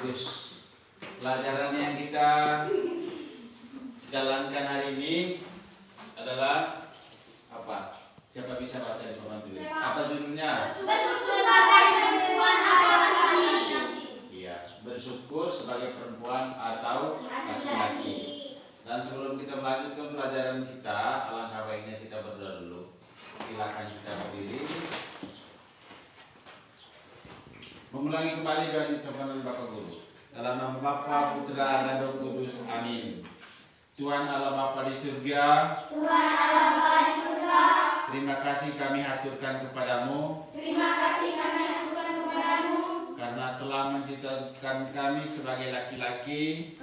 bagus. Pelajaran yang kita jalankan hari ini adalah apa? Siapa bisa baca di pembantu? Apa judulnya? Iya, bersyukur sebagai perempuan atau laki-laki. Dan sebelum kita melanjutkan pelajaran kita, alangkah baiknya kita berdoa dulu. Silakan kita berdiri. Mengulangi kembali doa yang diucapkan oleh Bapak Guru. Dalam nama Bapa, Putra, dan Roh Kudus. Amin. Tuhan Allah Bapa di surga, terima kasih kami haturkan kepadamu. Karena telah menciptakan kami sebagai laki-laki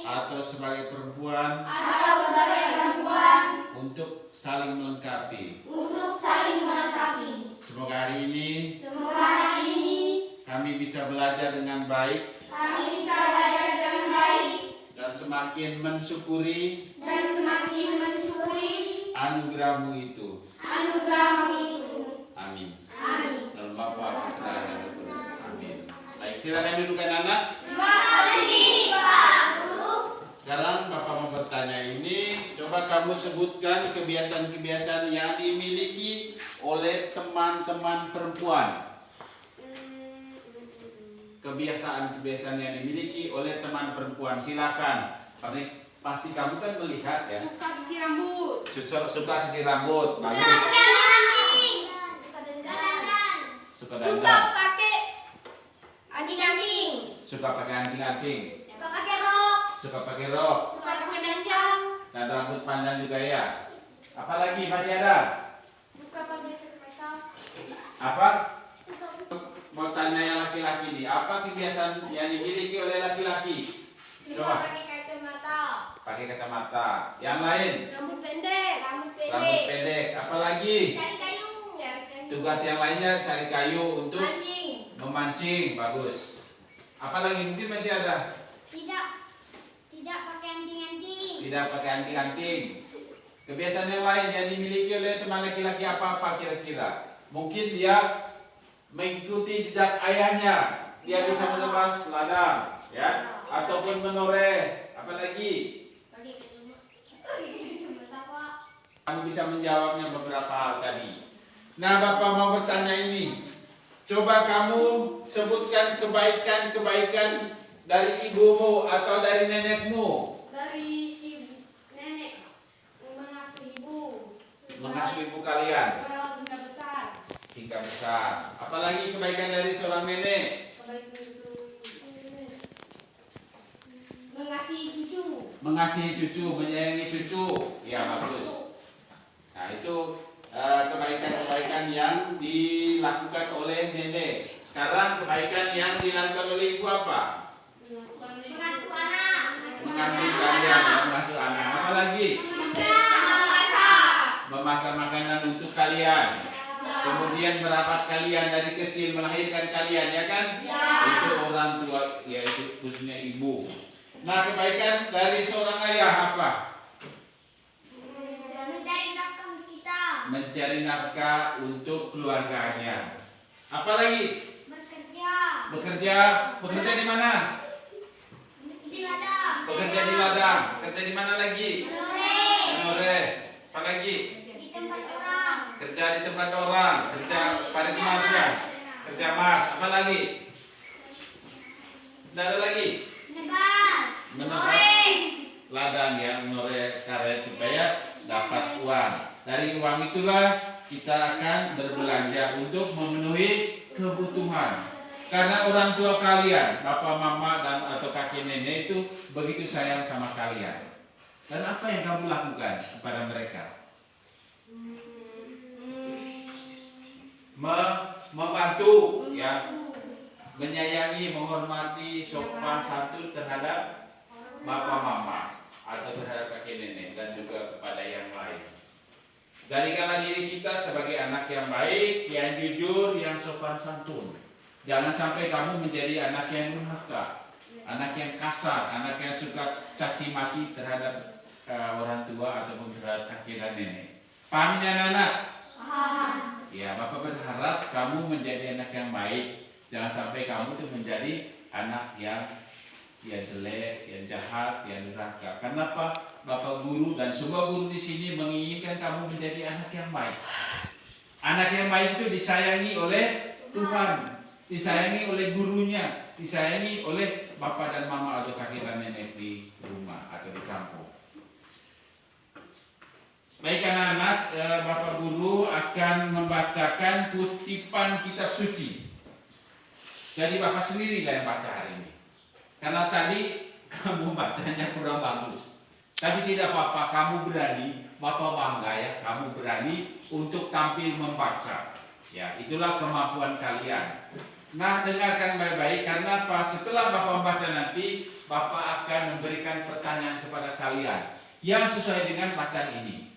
atau sebagai perempuan untuk saling melengkapi. Semoga hari ini kami bisa belajar dengan baik dan semakin mensyukuri anugerah-Mu itu. Amin. Dalam Bapa, Putra, dan Roh Kudus. Amin. Baik, silakan dudukkan anak. Sekarang Bapak mau bertanya ini, coba kamu sebutkan kebiasaan-kebiasaan yang dimiliki oleh teman-teman perempuan. Kebiasaan-kebiasaan yang dimiliki oleh teman perempuan, silakan. Pasti kamu kan melihat ya. Suka sisir rambut. Suka sisir rambut. Suka dandan. pakai anting-anting. Suka pakai anting-anting. Suka pakai rok. Suka pakai rok. Suka pakai panjang. Dan rambut panjang juga ya. Apalagi masih ada? Suka pakai makeup. Apa? Mau tanya yang laki-laki nih, apa kebiasaan yang dimiliki oleh laki-laki? Coba. Pakai kacamata. Pakai kacamata. Yang lain? Rambut pendek. Rambut pendek. Apalagi? Cari kayu. Tugas yang lainnya cari kayu untuk Mancing. memancing. Bagus. Apalagi mungkin masih ada? Tidak pakai anting-anting. Tidak pakai anting-anting. Kebiasaan yang lain yang dimiliki oleh teman laki-laki apa kira-kira? Mungkin dia mengikuti jejak ayahnya. Dia bisa menebas ladang, ya, ataupun menoreh. Apalagi? Pakai kacamata, Pak. Kamu bisa menjawabnya beberapa hal tadi. Nah, Bapak mau bertanya ini. Coba kamu sebutkan kebaikan-kebaikan dari ibumu atau dari nenekmu. Dari ibu, nenek mengasuh ibu. Mengasuh ibu kalian Merawat hingga besar. hingga besar. Apalagi kebaikan dari seorang nenek. Mengasihi cucu. Mengasihi cucu, menyayangi cucu. Ya, bagus. Nah, itu kebaikan-kebaikan yang dilakukan oleh nenek. Sekarang kebaikan yang dilakukan oleh ibu apa? Mengasuh anak. Mengasihi kalian, ya, mengasuh anak. Apalagi? Memasak makanan untuk kalian. Kemudian merawat kalian dari kecil, melahirkan kalian, ya kan? Itu orang tua, yaitu khususnya ibu. Nah, kebaikan dari seorang ayah apa? Mencari nafkah untuk keluarganya. Apalagi? Bekerja di mana? Bekerja di ladang. Bekerja di mana lagi? Menoreh. Apalagi? Kerja di tempat orang. Kerja pada mas ya. Kerja mas. Apalagi? Tidak ada lagi? Menebas ladang ya, menoreh karet supaya dapat uang. Dari uang itulah kita akan berbelanja untuk memenuhi kebutuhan. Karena orang tua kalian, bapak, mama, dan atau kakek nenek itu begitu sayang sama kalian. Dan apa yang kamu lakukan kepada mereka? Membantu, ya, menyayangi, menghormati, sopan santun terhadap bapak, mama, atau terhadap kakek nenek, dan juga kepada yang lain. Jadikanlah diri kita sebagai anak yang baik, yang jujur, yang sopan santun. Jangan sampai kamu menjadi anak yang durhaka, anak yang kasar, anak yang suka caci maki terhadap orang tua ataupun terhadap kakek dan nenek. Paham ya anak-anak? Ya, Bapak berharap kamu menjadi anak yang baik, Jangan sampai kamu tuh menjadi anak yang jelek, yang jahat, yang durhaka. Kenapa? Bapak guru dan semua guru di sini menginginkan kamu menjadi anak yang baik. Anak yang baik itu disayangi oleh Tuhan, disayangi oleh gurunya, disayangi oleh bapak dan mama atau kakek dan nenek di rumah atau di kampung. Baik anak-anak, bapak guru akan membacakan kutipan kitab suci. Jadi bapak sendirilah yang baca hari ini. Karena tadi kamu bacanya kurang bagus. Tapi tidak apa-apa, kamu berani, bapak bangga ya, kamu berani untuk tampil membaca. Ya, itulah kemampuan kalian. Nah, dengarkan baik-baik karena apa? Setelah bapak membaca nanti, bapak akan memberikan pertanyaan kepada kalian yang sesuai dengan bacaan ini.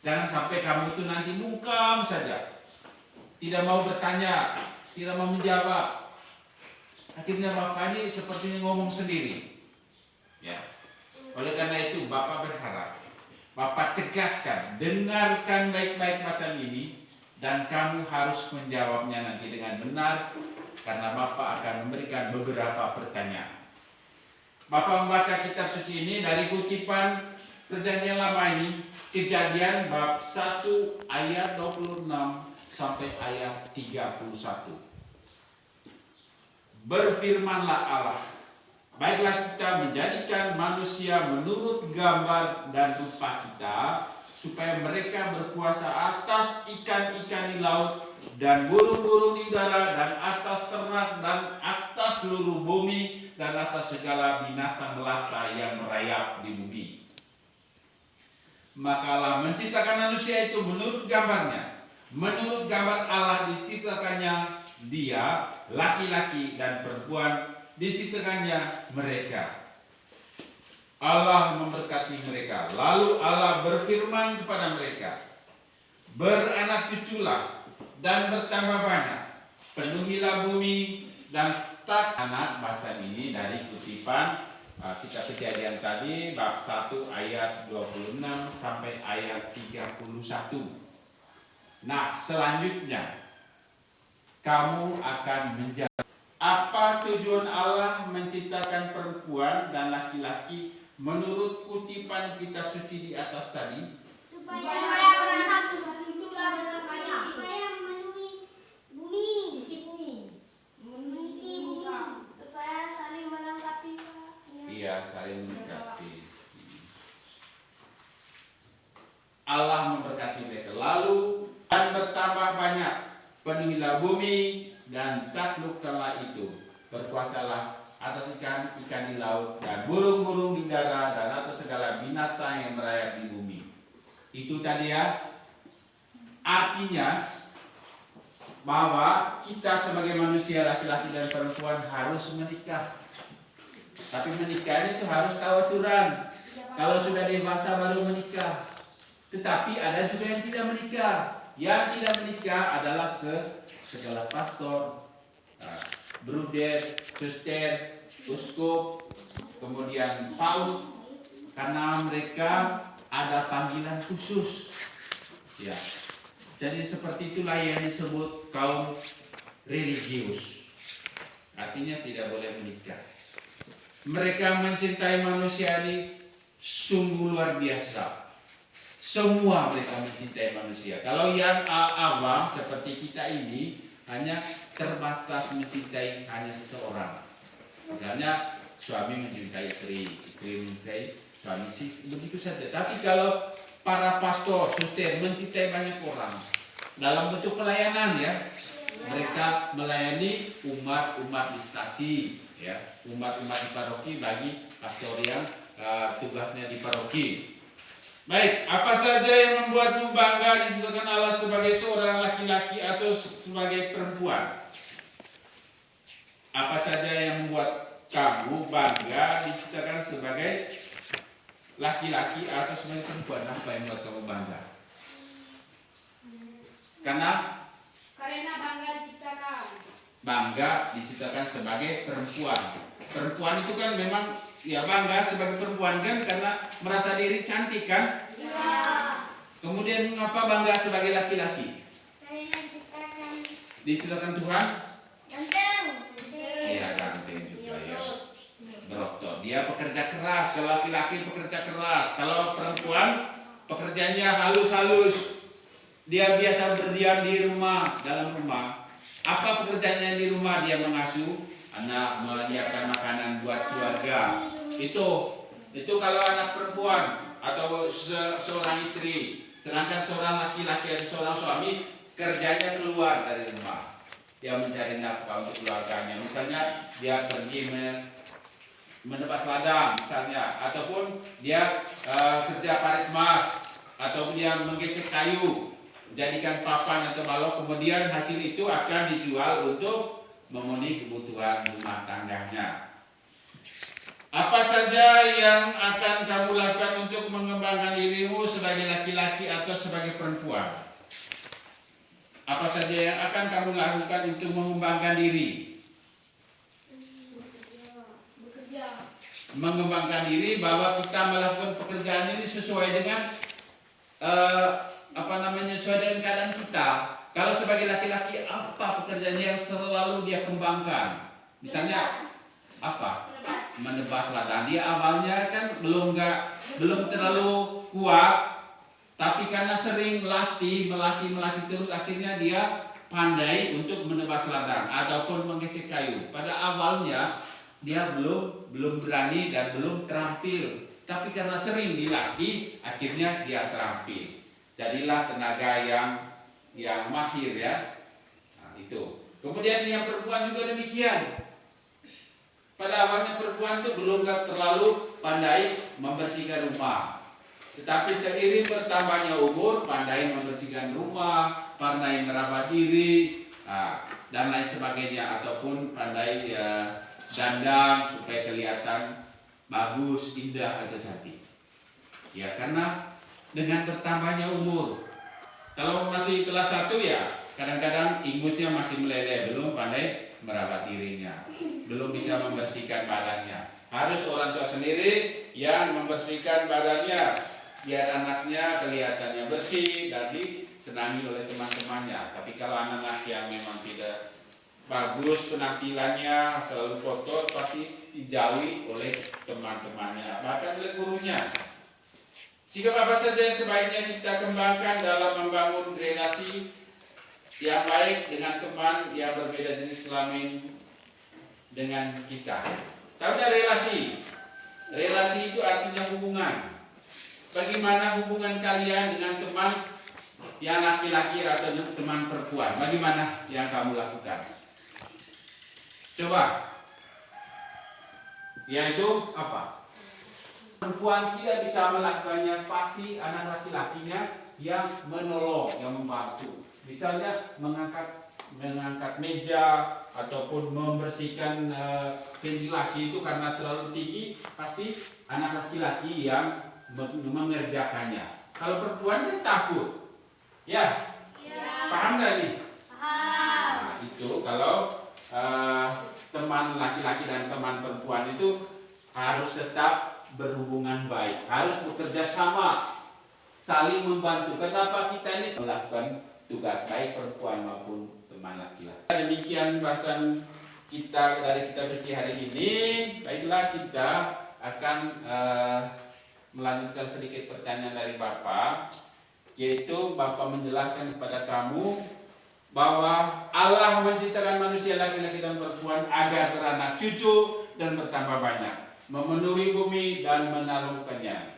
Jangan sampai kamu itu nanti bungkam saja, tidak mau bertanya, tidak mau menjawab. Akhirnya bapak ini sepertinya ngomong sendiri. Ya. Oleh karena itu bapak berharap, bapak tegaskan, dengarkan baik-baik bacaan ini dan kamu harus menjawabnya nanti dengan benar karena bapak akan memberikan beberapa pertanyaan. Bapak membaca kitab suci ini dari kutipan Perjanjian Lama ini, Kejadian bab 1 ayat 26 sampai ayat 31. Berfirmanlah Allah, baiklah kita menjadikan manusia menurut gambar dan rupa kita, supaya mereka berkuasa atas ikan-ikan di laut dan burung-burung di udara dan atas ternak dan atas seluruh bumi dan atas segala binatang melata yang merayap di bumi. Maka Allah menciptakan manusia itu menurut gambarnya, menurut gambar Allah diciptakannya dia, laki-laki dan perempuan diciptakannya mereka. Allah memberkati mereka. Lalu Allah berfirman kepada mereka, beranak cuculah dan bertambah banyak, penuhilah bumi dan tak. Anak baca ini dari kutipan kitab Kejadian tadi bab 1 ayat 26 sampai ayat 31. Nah, selanjutnya kamu akan menjawab apa tujuan Allah menciptakan perempuan dan laki-laki menurut kutipan kitab suci di atas tadi? Supaya beranak cuculah dengan banyak. Supaya memenuhi bumi, isi bumi. Mengisi bumi. Supaya saling melengkapi. Iya, saling melengkapi. Allah memberkati mereka. Lalu dan bertambah banyak, penuhilah bumi dan taklukkanlah itu. Berkuasalah atas ikan-ikan di laut dan burung-burung di udara dan atas segala binatang yang merayap di bumi. Itu tadi ya. Artinya bahwa kita sebagai manusia laki-laki dan perempuan harus menikah. Tapi menikahnya itu harus tahu aturan. Kalau sudah dewasa baru menikah. Tetapi ada juga yang tidak menikah. Yang tidak menikah adalah segala pastor, bruder, suster, uskup, kemudian paus, karena mereka ada panggilan khusus. Ya. Jadi seperti itulah yang disebut kaum religius. Artinya tidak boleh menikah. Mereka mencintai manusia ini sungguh luar biasa. Semua mereka mencintai manusia. Kalau yang awam seperti kita ini hanya terbatas mencintai hanya seseorang. Misalnya suami mencintai istri, istri mencintai suami, begitu saja. Tapi kalau para pastor, suster mencintai banyak orang dalam bentuk pelayanan ya, mereka melayani umat-umat di stasi, ya, umat-umat di paroki bagi pastor yang tugasnya di paroki. Baik, apa saja yang membuatmu bangga disebutkan Allah sebagai seorang laki-laki atau sebagai perempuan? Apa saja yang membuat kamu bangga diciptakan sebagai laki-laki atau sebagai perempuan? Apa yang membuat kamu bangga? Karena bangga diciptakan. Bangga diciptakan sebagai perempuan. Perempuan itu kan memang ya bangga sebagai perempuan kan karena merasa diri cantik kan? Ya. Kemudian mengapa bangga sebagai laki-laki? Saya diciptakan Diciptakan Tuhan ganteng. dia pekerja keras. Kalau laki-laki pekerja keras, kalau perempuan pekerjaannya halus-halus. Dia biasa berdiam di rumah, dalam rumah. Apa pekerjaannya di rumah? Dia mengasuh anak, menyiapkan makanan buat keluarga. Itu kalau anak perempuan atau seorang istri. Sedangkan seorang laki-laki atau seorang suami kerjanya keluar dari rumah. Dia mencari nafkah untuk keluarganya. Misalnya dia pergi menebas ladang misalnya, ataupun dia kerja parit emas, atau dia menggesek kayu, jadikan papan atau balok, kemudian hasil itu akan dijual untuk memenuhi kebutuhan rumah tangganya. Apa saja yang akan kamu lakukan untuk mengembangkan dirimu sebagai laki-laki atau sebagai perempuan? Apa saja yang akan kamu lakukan untuk mengembangkan diri? Mengembangkan diri bahwa kita melakukan pekerjaan ini sesuai dengan sesuai dengan keadaan kita. Kalau sebagai laki-laki, apa pekerjaan yang selalu dia kembangkan? Misalnya apa? Menebas ladang. Dia awalnya kan belum terlalu kuat, tapi karena sering melatih terus, akhirnya dia pandai untuk menebas ladang ataupun menggesek kayu. Pada awalnya dia belum berani dan belum terampil, tapi karena sering dilatih, akhirnya dia terampil. Jadilah tenaga yang mahir ya. Nah, itu. Kemudian yang perempuan juga demikian. Pada awalnya perempuan itu belum terlalu pandai membersihkan rumah. Tetapi seiring bertambahnya umur, pandai membersihkan rumah, pandai merawat diri, dan lain sebagainya, ataupun pandai dandan supaya kelihatan bagus, indah atau cantik. Ya, karena dengan bertambahnya umur, kalau masih kelas 1 ya kadang-kadang imutnya masih meleleh, belum pandai merawat dirinya, belum bisa membersihkan badannya. Harus orang tua sendiri yang membersihkan badannya, biar anaknya kelihatannya bersih dan disenangi oleh teman-temannya. Tapi kalau anak-anak yang memang tidak bagus penampilannya, selalu kotor, pasti dijauhi oleh teman-temannya, bahkan oleh gurunya. Sikap apa saja yang sebaiknya kita kembangkan dalam membangun relasi yang baik dengan teman yang berbeda jenis kelamin dengan kita. Tahu relasi? Relasi itu artinya hubungan. Bagaimana hubungan kalian dengan teman yang laki-laki atau teman perempuan? Bagaimana yang kamu lakukan? Coba. Yaitu apa? Perempuan tidak bisa melakukannya, pasti anak laki-lakinya yang menolong, yang membantu. Misalnya mengangkat meja ataupun membersihkan ventilasi itu karena terlalu tinggi, pasti anak laki-laki yang mengerjakannya. Kalau perempuan kan takut. Ya. Paham gak nih? Paham. Nah, itu kalau teman laki-laki dan teman perempuan itu harus tetap berhubungan baik, harus bekerja sama, saling membantu. Kenapa kita ini melakukan tugas baik perempuan maupun teman laki-laki? Demikian bacaan kita dari kita berki hari ini. Baiklah, kita akan melanjutkan sedikit pertanyaan dari Bapak, yaitu Bapak menjelaskan kepada kamu bahwa Allah menciptakan manusia laki-laki dan perempuan agar beranak cucu dan bertambah banyak, memenuhi bumi dan menaklukkannya.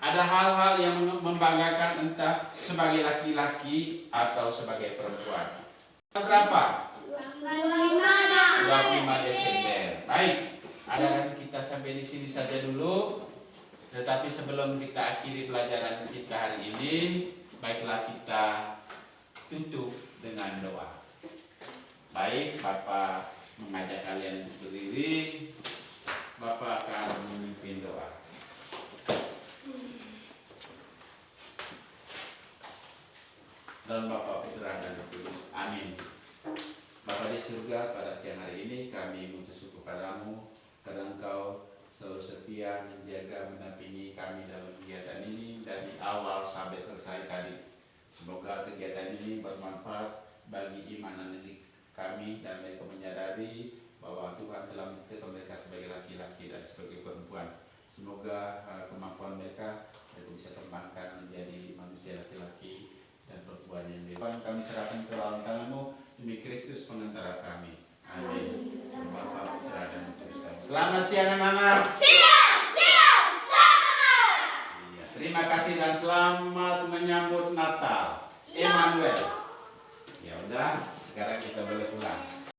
Ada hal-hal yang membanggakan entah sebagai laki-laki atau sebagai perempuan. Berapa? 25 Desember. Baik, ada kita sampai di sini saja dulu. Tetapi sebelum kita akhiri pelajaran kita hari ini, baiklah kita tutup dengan doa. Baik, Bapak mengajak kalian untuk berdiri. Bapak akan memimpin doa. Dalam Bapa, Putra dan Roh Kudus. Amin. Bapa di surga, pada siang hari ini kami mengucap syukur padamu karena Engkau selalu setia menjaga mendampingi kami dalam kegiatan ini dari awal sampai selesai tadi. Semoga kegiatan ini bermanfaat bagi iman dan diri kami dan mereka menyadari bahwa Tuhan telah menjadikan mereka sebagai laki-laki dan sebagai perempuan serahkan ke dalam tangan-Mu demi Kristus pengantara kami. Amin. Bapa, Putra, dan Roh Kudus. Selamat siang anak-anak. Selamat. Iya, terima kasih dan selamat menyambut Natal. Emmanuel. Ya udah, sekarang kita boleh pulang.